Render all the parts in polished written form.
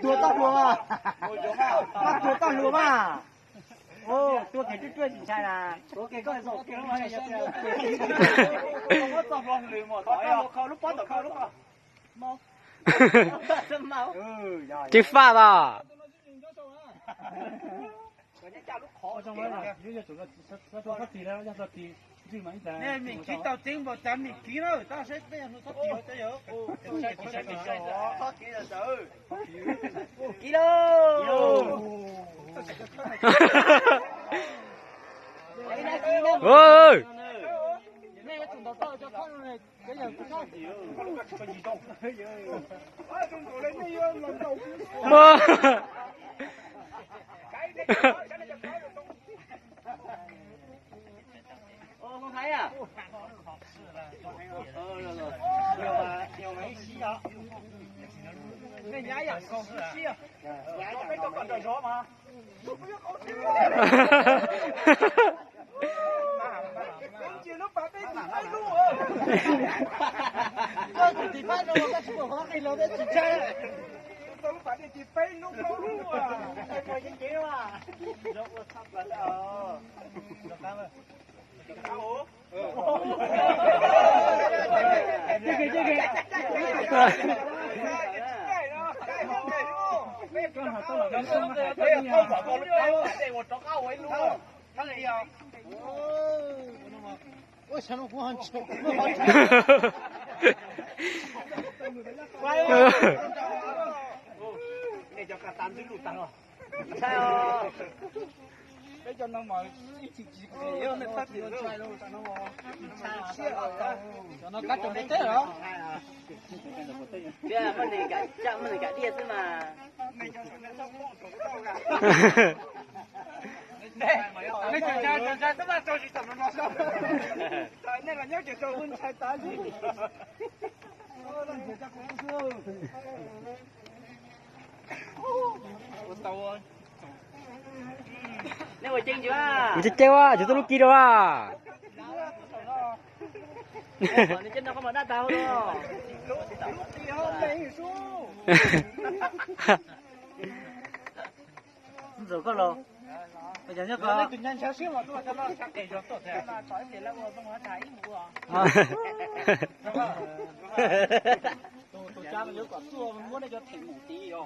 Tua tao lùa mà. Bắt tua tao lùa mà. Ô, tua cái chuyện chuyện sai là. Ok, có thể rồi. Không có tập lòng lùi mà. Tao khâu lúc bắt khâu lúc à. Mau. Mau. Chứ pha à. Nè mình kỹ tao tiếng vào chấm mình kỹ rồi, tao sẽ bây giờ nó sắp kỹ tới giờ. Kỹ đâu. Ôi. Nè chúng ta tao cho con này cái giờ cũng sao. Không thấy à? Nhiều mấy xí à? Cái nhái à? Xí à? Nhái à? Cái con đời gió mà. Chưa lúc bà cái gì phải luôn à? Có gì phải đâu mà cái của cái nó chỉ chơi. Tôi lúc bà đi chỉ phải lúc luôn à? Cái coi cái kia mà. Rồi sắp là Được cảm ơn. Ôi sao nó cũng hơn chục. Để cho cả tám lụt tăng rồi. Sao? Cái cho nó mà chỉ cái nó phát triển rồi nó cho nó cắt cho nó tết rồi. Dạ, mình này cả chậm mình cả đi chứ mà. Này chờ tức là cho chị tầm nó xong. Tại nên là nhớ chờ cho hun sai tá chứ. Ôi lần chờ chắc cũng chưa. Ôi tàu ơi. Nếu mà chân chưa? Mình chơi quá, chúng tôi lúc kia đâu à? Nó chân đâu có mà đá tàu đâu. Lúc thì không lấy xuống. Rồi có lô. Bây giờ nhớ có. Tụi nhân xéo xíu mà tôi cho nó sạc để cho tốt thế. Là chói thì là vừa không hóa cháy mũ à. Tôi cha nó nhớ quả chua muốn để cho thịt mũ tí rồi.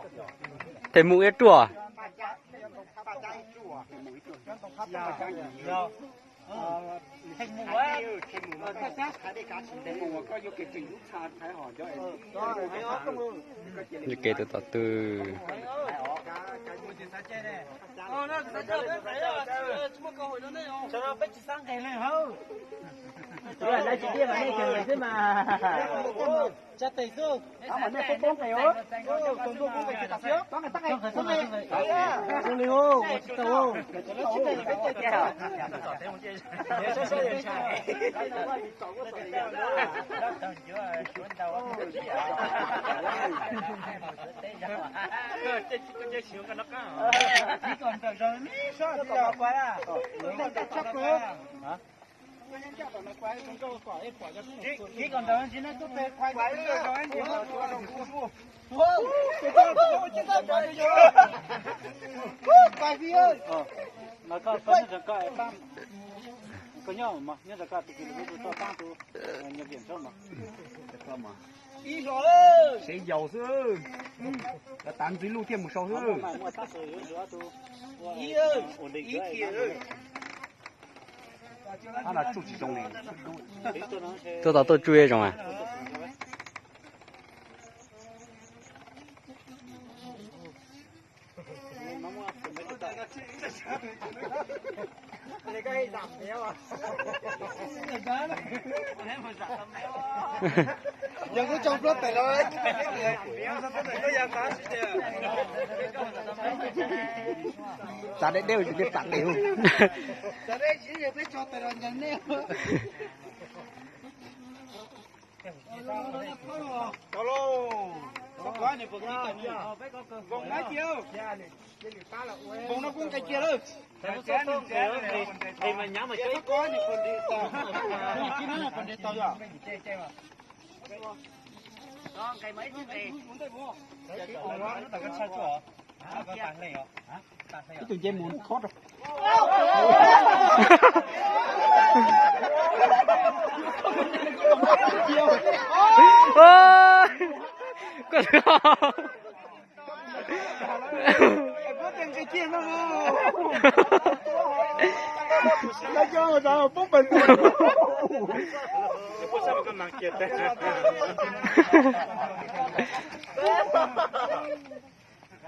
Thầy mũ ít chùa. Thành mũ á, thành mũ có vô cái trình lúc xa thái hỏi cho em. Như kể từ tao từ. Nó cho nó biết chỉ sang ngày này không? Rồi lấy chỉ kia mà đây chờ thế mà. Chắc tay xuống. Nó mà đây có 4 ngày đó. Còn vô 4 ngày thì tập trước. Có người tắt ngay. Xuống đi. Xuống đi ô. Tàu. Xuống đi cái chơi kèo. Chỉ còn tờ rồi mấy sao thì là quái à? Nó chắc luôn. Hả? Chỉ còn tờ chỉ nó tốt về khoai quái nữa rồi anh chị. Quái gì ơi? Nó có cái tam có nhau mà nhân là cả tụi mình to tam tụi nhập viện xong mà. Ý rồi. Sẽ giàu sư. Là tám dưới lưu thêm một số sư. Ý ơi, ý kia ơi. Là chủ chỉ trong này. Tôi tao tôi chui rồi mà. Cái giảm béo à?ยังก็จมรถแต่เลยก็ยังมาสิเดียว Ta đấy đều biết tặng đều.จะได้สิอย่าไปจอดแต่ละอย่างเนี่ยตลอดนี่พวกนี้กันเนี่ยวงไหนเจียววงนักวงไก่เจียวเลยthì mình nhắm mà chơi có thìคนดีต่อนี่กินนะคนดีต่ออ่ะ cái tụi chém muốn khó rồi ôi con có tiền cái kia nó nó cho người ta bốc bình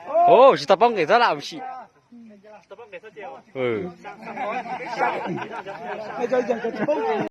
ồ chỉ tập bóng người rất là gì ừ Bây giờ cái